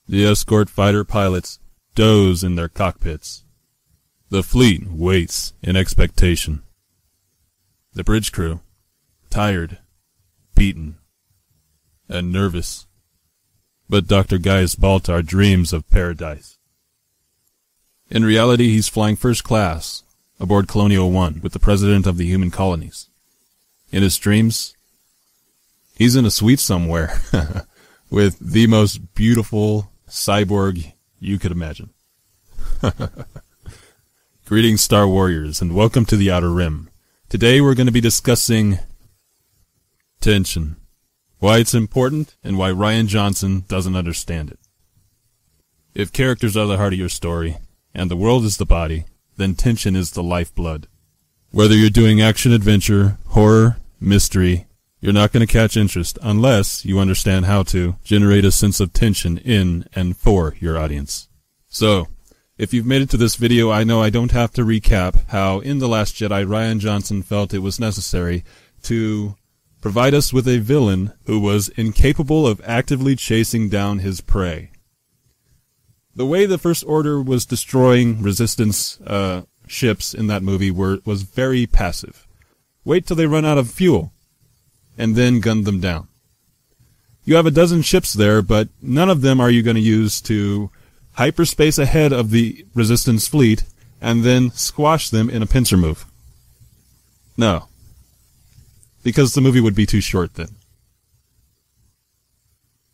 The escort fighter pilots doze in their cockpits. The fleet waits in expectation. The bridge crew, tired, beaten, and nervous. But Dr. Gaius Baltar dreams of paradise. In reality, he's flying first class aboard Colonial 1 with the president of the human colonies. In his dreams, he's in a suite somewhere with the most beautiful cyborg you could imagine. Greetings, Star Warriors, and welcome to the Outer Rim. Today we're going to be discussing tension, why it's important, and why Rian Johnson doesn't understand it. If characters are the heart of your story, and the world is the body, then tension is the lifeblood. Whether you're doing action-adventure, horror, mystery, you're not going to catch interest unless you understand how to generate a sense of tension in and for your audience. So, if you've made it to this video, I know I don't have to recap how in The Last Jedi, Rian Johnson felt it was necessary to provide us with a villain who was incapable of actively chasing down his prey. The way the First Order was destroying Resistance ships in that movie was very passive. Wait till they run out of fuel, and then gun them down. You have a dozen ships there, but none of them are you going to use to hyperspace ahead of the Resistance fleet and then squash them in a pincer move. No. Because the movie would be too short then.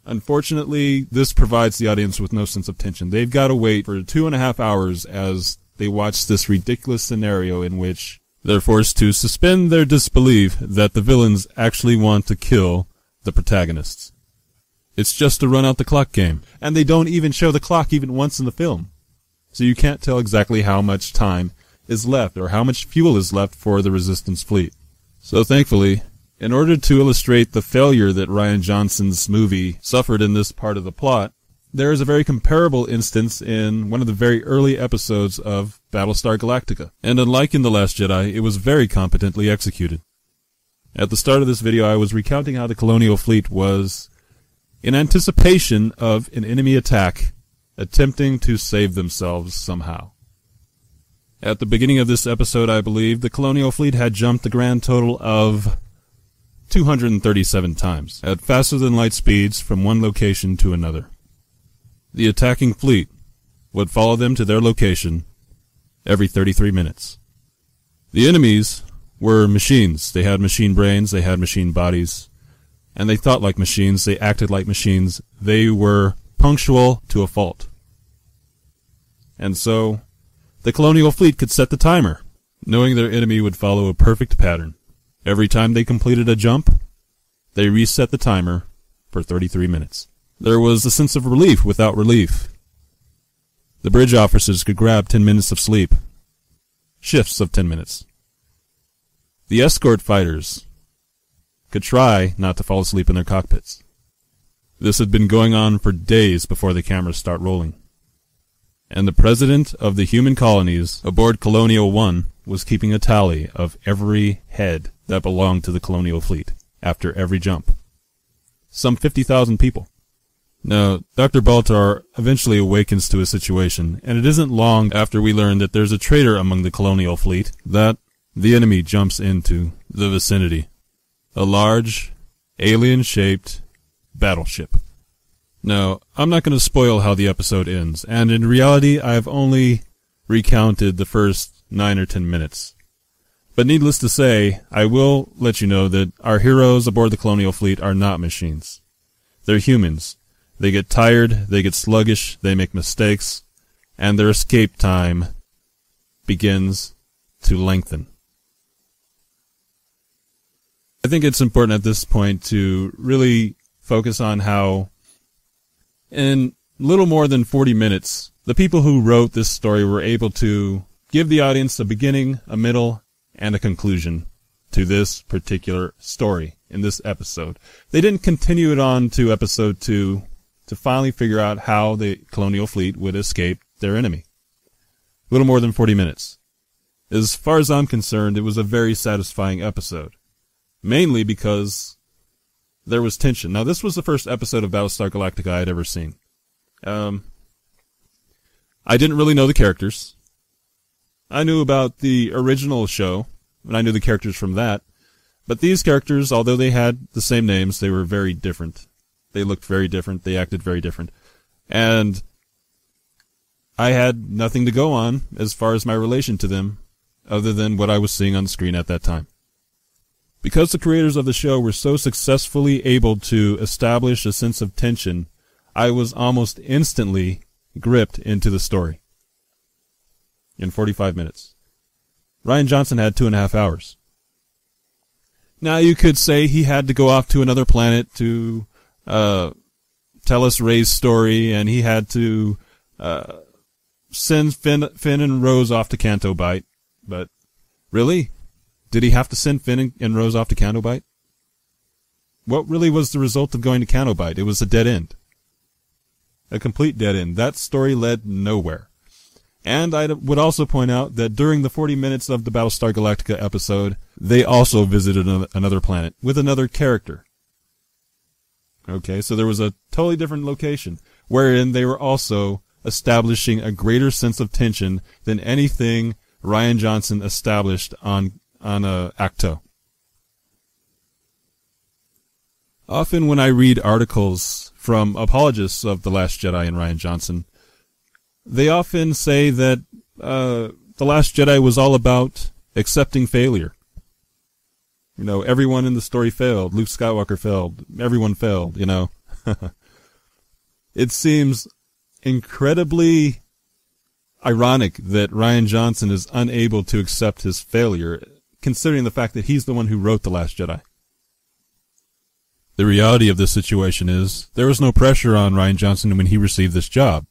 Unfortunately, this provides the audience with no sense of tension. They've got to wait for 2.5 hours as they watch this ridiculous scenario in which they're forced to suspend their disbelief that the villains actually want to kill the protagonists. It's just a run-out-the-clock game, and they don't even show the clock even once in the film. So you can't tell exactly how much time is left or how much fuel is left for the Resistance fleet. So thankfully, in order to illustrate the failure that Rian Johnson's movie suffered in this part of the plot, there is a very comparable instance in one of the very early episodes of Battlestar Galactica. And unlike in The Last Jedi, it was very competently executed. At the start of this video, I was recounting how the Colonial Fleet was in anticipation of an enemy attack, attempting to save themselves somehow. At the beginning of this episode, I believe, the Colonial Fleet had jumped the grand total of 237 times, at faster-than-light speeds from one location to another. The attacking fleet would follow them to their location every 33 minutes. The enemies were machines. They had machine brains, they had machine bodies, and they thought like machines, they acted like machines. They were punctual to a fault. And so, the Colonial Fleet could set the timer, knowing their enemy would follow a perfect pattern. Every time they completed a jump, they reset the timer for 33 minutes. There was a sense of relief without relief. The bridge officers could grab 10 minutes of sleep. Shifts of 10 minutes. The escort fighters could try not to fall asleep in their cockpits. This had been going on for days before the cameras start rolling. And the president of the human colonies aboard Colonial 1 was keeping a tally of every head that belonged to the Colonial Fleet after every jump. Some 50,000 people. Now, Dr. Baltar eventually awakens to his situation, and it isn't long after we learn that there's a traitor among the Colonial Fleet that the enemy jumps into the vicinity. A large, alien-shaped battleship. Now, I'm not going to spoil how the episode ends, and in reality, I've only recounted the first 9 or 10 minutes. But needless to say, I will let you know that our heroes aboard the Colonial Fleet are not machines. They're humans. They get tired, they get sluggish, they make mistakes, and their escape time begins to lengthen. I think it's important at this point to really focus on how, in little more than 40 minutes, the people who wrote this story were able to give the audience a beginning, a middle, and a conclusion to this particular story in this episode. They didn't continue it on to episode 2 to finally figure out how the Colonial Fleet would escape their enemy. A little more than 40 minutes. As far as I'm concerned, it was a very satisfying episode. Mainly because there was tension. Now, this was the first episode of Battlestar Galactica I had ever seen. I didn't really know the characters. I knew about the original show, and I knew the characters from that. But these characters, although they had the same names, they were very different. They looked very different. They acted very different. And I had nothing to go on as far as my relation to them, other than what I was seeing on the screen at that time. Because the creators of the show were so successfully able to establish a sense of tension, I was almost instantly gripped into the story. In 45 minutes. Rian Johnson had 2.5 hours. Now you could say he had to go off to another planet to tell us Ray's story, and he had to send Finn and Rose off to Canto Bight. But really? Did he have to send Finn and Rose off to Canto Bight? What really was the result of going to Canto Bight? It was a dead end. A complete dead end. That story led nowhere. And I would also point out that during the 40 minutes of the Battlestar Galactica episode, they also visited another planet with another character. Okay, so there was a totally different location, wherein they were also establishing a greater sense of tension than anything Rian Johnson established on Acto. Often when I read articles from apologists of The Last Jedi and Rian Johnson, they often say that The Last Jedi was all about accepting failure. You know, everyone in the story failed. Luke Skywalker failed. Everyone failed, you know. It seems incredibly ironic that Rian Johnson is unable to accept his failure, considering the fact that he's the one who wrote The Last Jedi. The reality of this situation is there was no pressure on Rian Johnson when he received this job.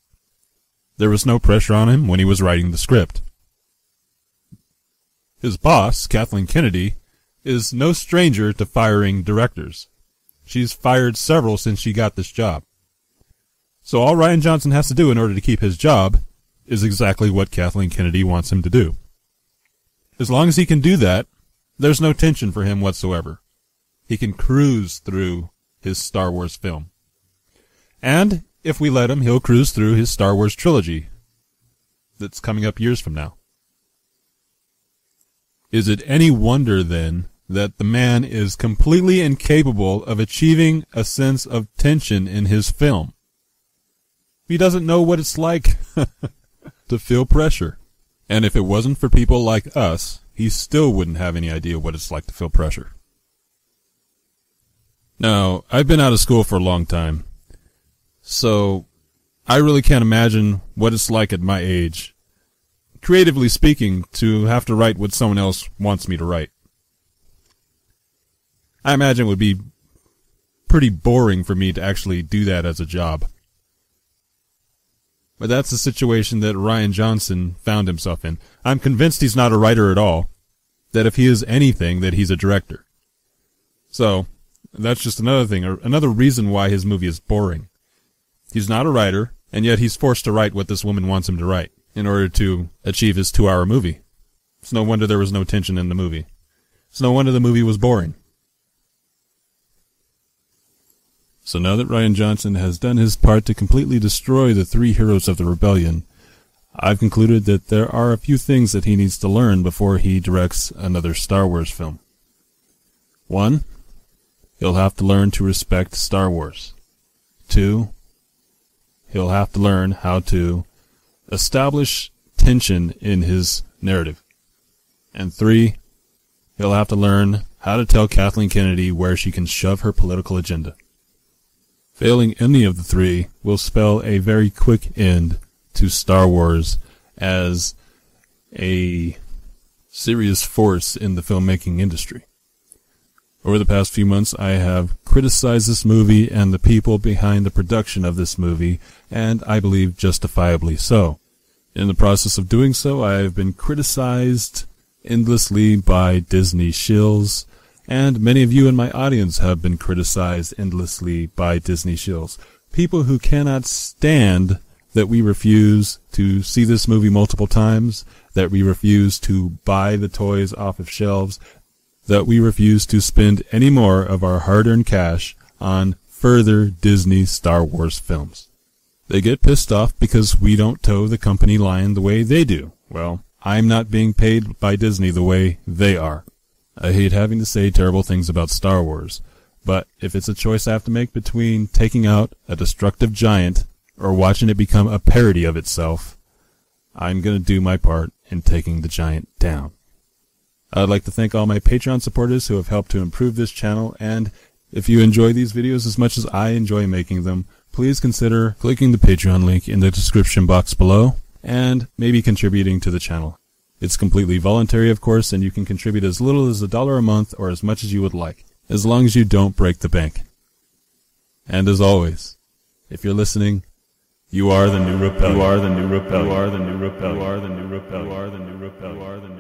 There was no pressure on him when he was writing the script. His boss, Kathleen Kennedy, is no stranger to firing directors. She's fired several since she got this job. So all Rian Johnson has to do in order to keep his job is exactly what Kathleen Kennedy wants him to do. As long as he can do that, there's no tension for him whatsoever. He can cruise through his Star Wars film. And if we let him, he'll cruise through his Star Wars trilogy that's coming up years from now. Is it any wonder, then, that the man is completely incapable of achieving a sense of tension in his film? He doesn't know what it's like to feel pressure. And if it wasn't for people like us, he still wouldn't have any idea what it's like to feel pressure. Now, I've been out of school for a long time, so I really can't imagine what it's like at my age, creatively speaking, to have to write what someone else wants me to write. I imagine it would be pretty boring for me to actually do that as a job. But that's the situation that Rian Johnson found himself in. I'm convinced he's not a writer at all, that if he is anything, that he's a director. So, that's just another thing, another reason why his movie is boring. He's not a writer, and yet he's forced to write what this woman wants him to write in order to achieve his 2-hour movie. It's no wonder there was no tension in the movie. It's no wonder the movie was boring. So now that Rian Johnson has done his part to completely destroy the 3 heroes of the rebellion, I've concluded that there are a few things that he needs to learn before he directs another Star Wars film. 1, he'll have to learn to respect Star Wars. 2, he'll have to learn how to establish tension in his narrative. And 3, he'll have to learn how to tell Kathleen Kennedy where she can shove her political agenda. Failing any of the 3 will spell a very quick end to Star Wars as a serious force in the filmmaking industry. Over the past few months, I have criticized this movie and the people behind the production of this movie, and I believe justifiably so. In the process of doing so, I have been criticized endlessly by Disney shills, and many of you in my audience have been criticized endlessly by Disney shills. People who cannot stand that we refuse to see this movie multiple times, that we refuse to buy the toys off of shelves, that we refuse to spend any more of our hard-earned cash on further Disney Star Wars films. They get pissed off because we don't toe the company line the way they do. Well, I'm not being paid by Disney the way they are. I hate having to say terrible things about Star Wars, but if it's a choice I have to make between taking out a destructive giant or watching it become a parody of itself, I'm going to do my part in taking the giant down. I'd like to thank all my Patreon supporters who have helped to improve this channel, and if you enjoy these videos as much as I enjoy making them, please consider clicking the Patreon link in the description box below and maybe contributing to the channel. It's completely voluntary, of course, and you can contribute as little as $1 a month or as much as you would like, as long as you don't break the bank. And as always, if you're listening, you are the new rebellion. You are the new rebellion. You are the new rebellion. You are the new rebellion. You are the new rebellion. You are the new